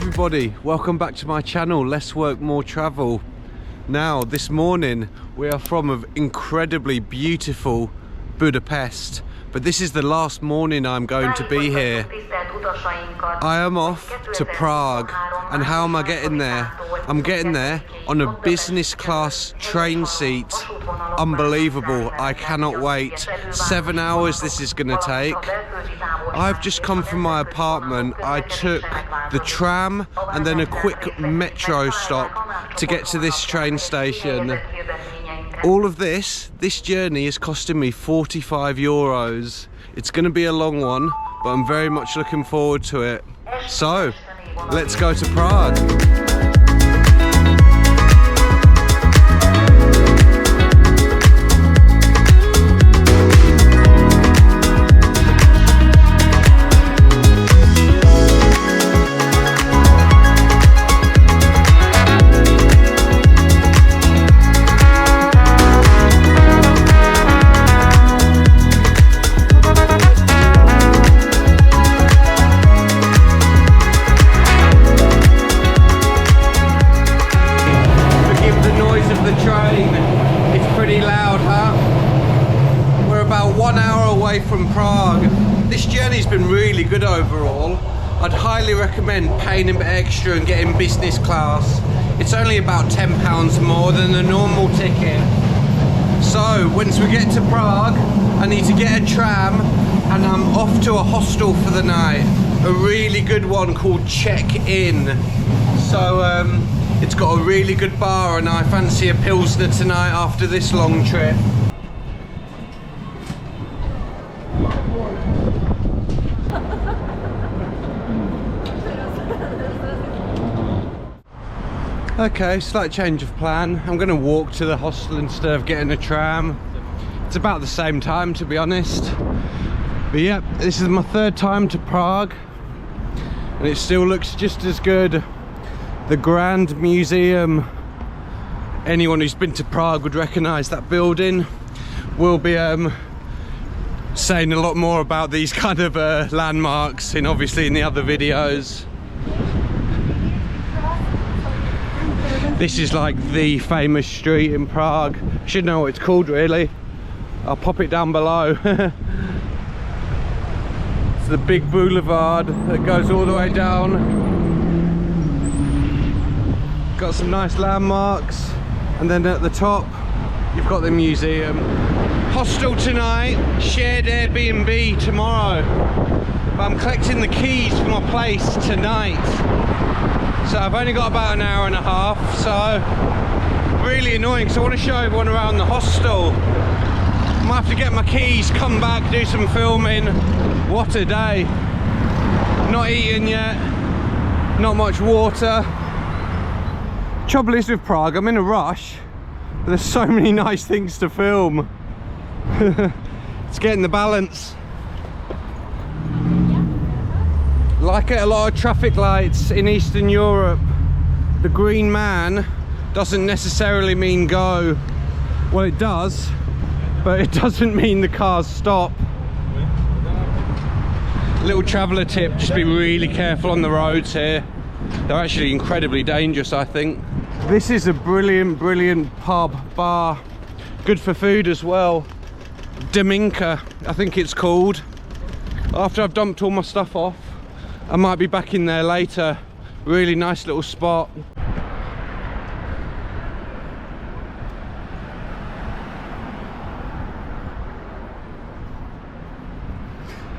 everybody, welcome back to my channel, Less Work More Travel. Now this morning we are from incredibly beautiful Budapest, but this is the last morning I'm going to be here. I am off to Prague, and how am I getting there? I'm getting there on a business class train seat. Unbelievable, I cannot wait. 7 hours this is going to take. I've just come from my apartment. I took the tram and then a quick metro stop to get to this train station. All of this journey is costing me 45 euros. It's going to be a long one, but I'm very much looking forward to it. So, let's go to Prague. From Prague. This journey's been really good overall. I'd highly recommend paying a bit extra and getting business class. It's only about £10 more than a normal ticket. So once we get to Prague, I need to get a tram and I'm off to a hostel for the night. A really good one called Czech Inn. So it's got a really good bar and I fancy a Pilsner tonight after this long trip. Okay, slight change of plan. I'm going to walk to the hostel instead of getting a tram. It's about the same time, to be honest. But yeah, this is my third time to Prague and it still looks just as good. The Grand Museum, anyone who's been to Prague would recognise that building. We'll be saying a lot more about these kind of landmarks obviously in the other videos. This is like the famous street in Prague. I should know what it's called really. I'll pop it down below. It's the big boulevard that goes all the way down. Got some nice landmarks. And then at the top, you've got the museum. Hostel tonight, shared Airbnb tomorrow. But I'm collecting the keys for my place tonight. So I've only got about an hour and a half, so really annoying because I want to show everyone around the hostel. I might have to get my keys, come back, do some filming. What a day. Not eaten yet, not much water. Trouble is with Prague, I'm in a rush, but there's so many nice things to film. It's getting the balance. Like a lot of traffic lights in Eastern Europe, the green man doesn't necessarily mean go. Well, it does, but it doesn't mean the cars stop. Little traveller tip, just be really careful on the roads here. They're actually incredibly dangerous, I think. This is a brilliant pub, bar. Good for food as well. Dominka, I think it's called. After I've dumped all my stuff off, I might be back in there later. Really nice little spot.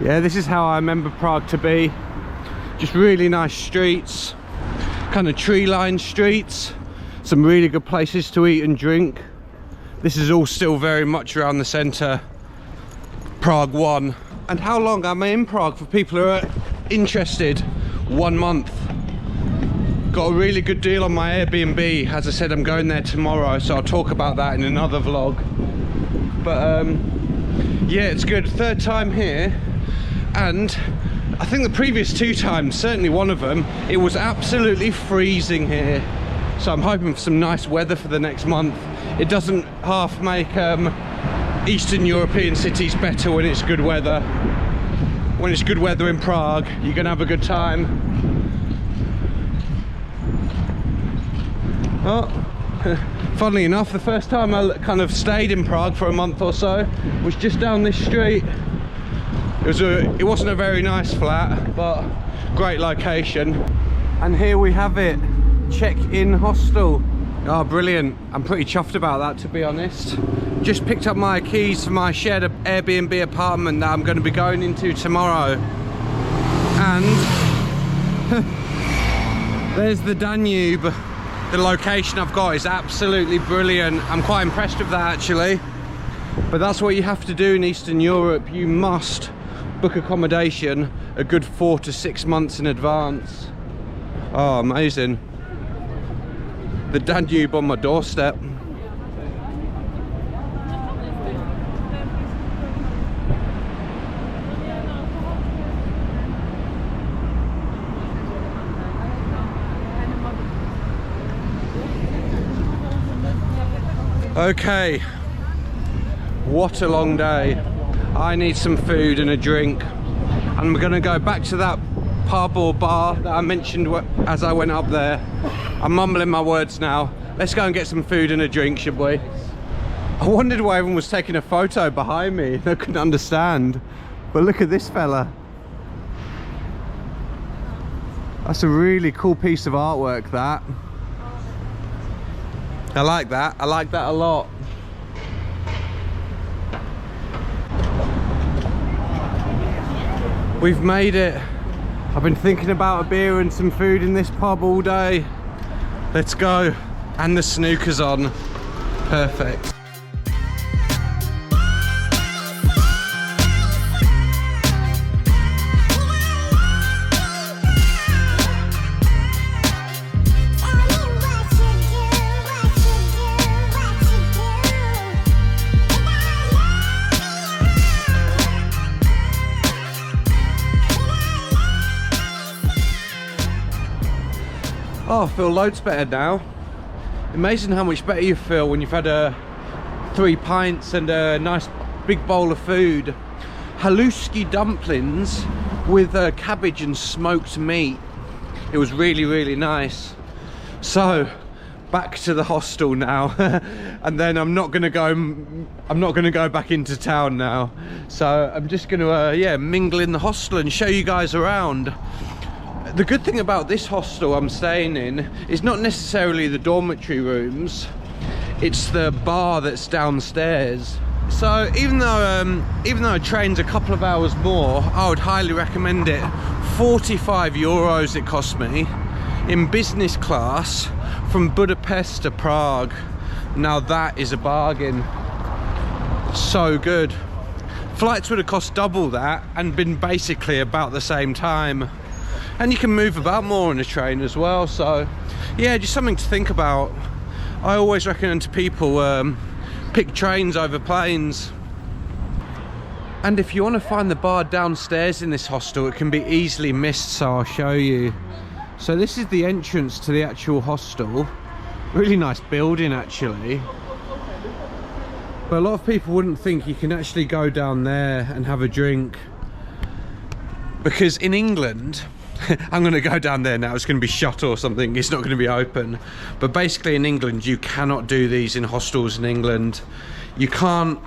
Yeah, this is how I remember Prague to be. Just really nice streets, kind of tree-lined streets. Some really good places to eat and drink. This is all still very much around the centre. Prague 1. And how long am I in Prague for people who are interested? 1 month. Got a really good deal on my Airbnb. As I said, I'm going there tomorrow, so I'll talk about that in another vlog. But yeah, it's good. Third time here, and I think the previous 2 times, certainly one of them, it was absolutely freezing here. So I'm hoping for some nice weather for the next month. It doesn't half make Eastern European cities better when it's good weather. When it's good weather in Prague, you're gonna have a good time. Oh, funnily enough, the first time I kind of stayed in Prague for a month or so was just down this street. It wasn't a very nice flat, but great location. And here we have it, Czech Inn hostel. Oh, brilliant. I'm pretty chuffed about that, to be honest. Just picked up my keys for my shared Airbnb apartment that I'm going to be going into tomorrow. And there's the Danube. The location I've got is absolutely brilliant. I'm quite impressed with that, actually. But that's what you have to do in Eastern Europe. You must book accommodation a good 4 to 6 months in advance. Oh, amazing. The Danube on my doorstep. Okay, what a long day. I need some food and a drink. I'm gonna go back to that pub or bar that I mentioned as I went up there. I'm mumbling my words now. Let's go and get some food and a drink, should we? I wondered why everyone was taking a photo behind me. I couldn't understand. But look at this fella. That's a really cool piece of artwork, that. I like that a lot. We've made it. I've been thinking about a beer and some food in this pub all day. Let's go. And the snooker's on. Perfect. Oh, I feel loads better now. Amazing how much better you feel when you've had 3 pints and a nice big bowl of food. Haluski dumplings with cabbage and smoked meat. It was really, really nice. So, back to the hostel now. And then I'm not gonna go back into town now. So I'm just gonna yeah, mingle in the hostel and show you guys around. The good thing about this hostel I'm staying in is not necessarily the dormitory rooms, it's the bar that's downstairs. So even though a train's a couple of hours more, I would highly recommend it. 45 euros it cost me in business class from Budapest to Prague. Now that is a bargain. So good. Flights would have cost double that and been basically about the same time. And you can move about more on a train as well, so yeah, just something to think about. I always recommend to people pick trains over planes. And if you want to find the bar downstairs in this hostel, it can be easily missed, so I'll show you. So this is the entrance to the actual hostel. Really nice building, actually. But a lot of people wouldn't think you can actually go down there and have a drink, because in England, I'm going to go down there now, it's going to be shut or something, it's not going to be open. But basically in England, you cannot do these in hostels in England. You can't,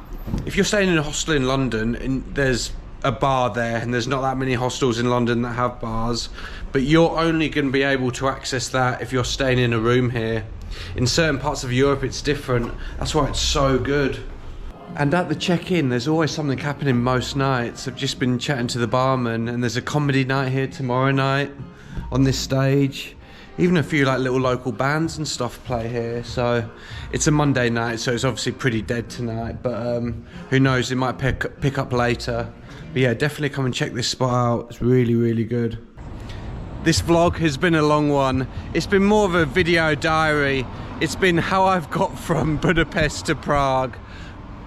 if you're staying in a hostel in London and there's a bar there, and there's not that many hostels in London that have bars, but you're only going to be able to access that if you're staying in a room here. In certain parts of Europe it's different, that's why it's so good. And at the Czech Inn, there's always something happening most nights. I've just been chatting to the barman, and there's a comedy night here tomorrow night on this stage. Even a few like little local bands and stuff play here. So it's a Monday night, so it's obviously pretty dead tonight, but who knows, it might pick up later. But yeah, definitely come and check this spot out. It's really, really good. This vlog has been a long one. It's been more of a video diary. It's been how I've got from Budapest to Prague.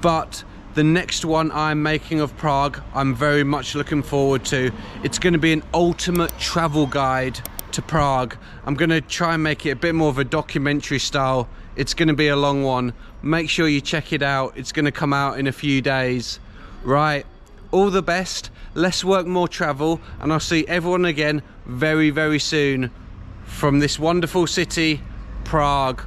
But the next one I'm making of Prague, I'm very much looking forward to. It's going to be an ultimate travel guide to Prague. I'm going to try and make it a bit more of a documentary style. It's going to be a long one. Make sure you check it out. It's going to come out in a few days. Right, all the best. Less work, more travel. And I'll see everyone again very, very soon from this wonderful city, Prague.